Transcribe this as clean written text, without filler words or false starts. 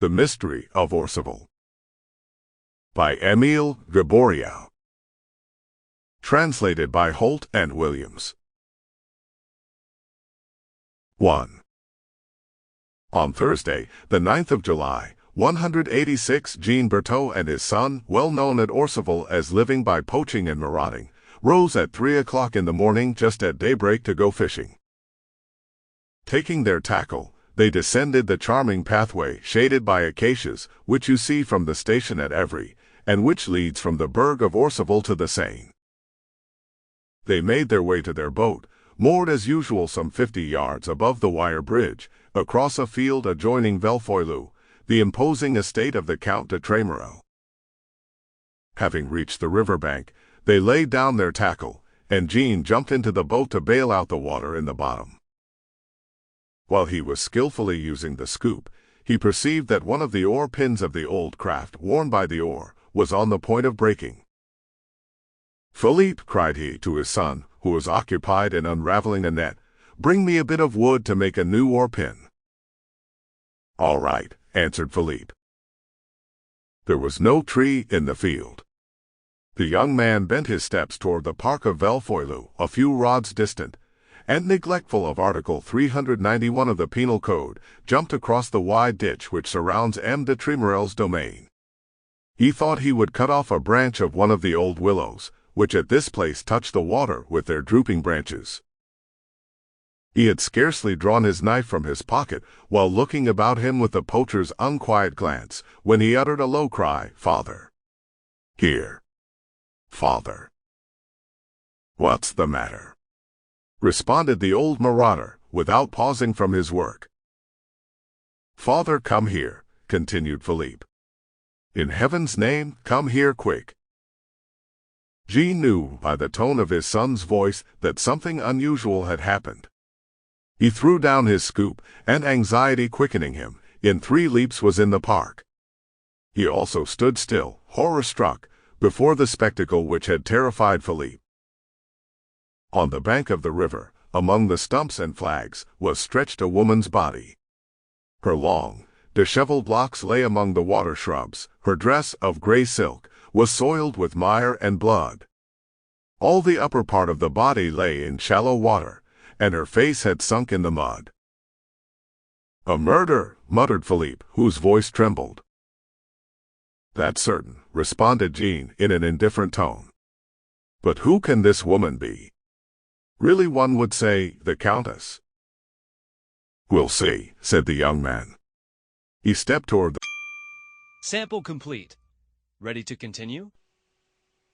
The Mystery of Orcival by émile Gaboriau. Translated by Holt and Williams. 1. On Thursday, the 9th of July, 186, Jean Berthaud and his son, well known at Orcival as living by poaching and marauding, rose at 3 o'clock in the morning just at daybreak to go fishing. Taking their tackle, they descended the charming pathway shaded by acacias which you see from the station at Evry, and which leads from the burgh of Orcival to the Seine. They made their way to their boat, moored as usual some 50 yards above the wire bridge, across a field adjoining Velfoilou, the imposing estate of the Count de Tremorel. Having reached the river bank, they laid down their tackle, and Jean jumped into the boat to bail out the water in the bottom. While he was skillfully using the scoop, he perceived that one of the oar pins of the old craft worn by the oar was on the point of breaking. "Philippe," cried he to his son, who was occupied in unraveling a net, "bring me a bit of wood to make a new oar pin." "All right," answered Philippe. There was no tree in the field. The young man bent his steps toward the park of Velfoilou, a few rods distant, and, neglectful of Article 391 of the Penal Code, jumped across the wide ditch which surrounds M. de Tremorel's domain. He thought he would cut off a branch of one of the old willows, which at this place touched the water with their drooping branches. He had scarcely drawn his knife from his pocket, while looking about him with the poacher's unquiet glance, when he uttered a low cry, "Father! Here! Father!" "What's the matter?" responded the old marauder, without pausing from his work. "Father, come here," continued Philippe. "In heaven's name, come here quick." Jean knew by the tone of his son's voice that something unusual had happened. He threw down his scoop, and, anxiety quickening him, in 3 leaps was in the park. He also stood still, horror-struck, before the spectacle which had terrified Philippe. On the bank of the river, among the stumps and flags, was stretched a woman's body. Her long, disheveled locks lay among the water shrubs. Her dress, of gray silk, was soiled with mire and blood. All the upper part of the body lay in shallow water, and her face had sunk in the mud. "A murder," muttered Philippe, whose voice trembled. "That's certain," responded Jean in an indifferent tone. "But who can this woman be? Really, one would say, the Countess." "We'll see," said the young man. He stepped toward the... Sample complete. Ready to continue?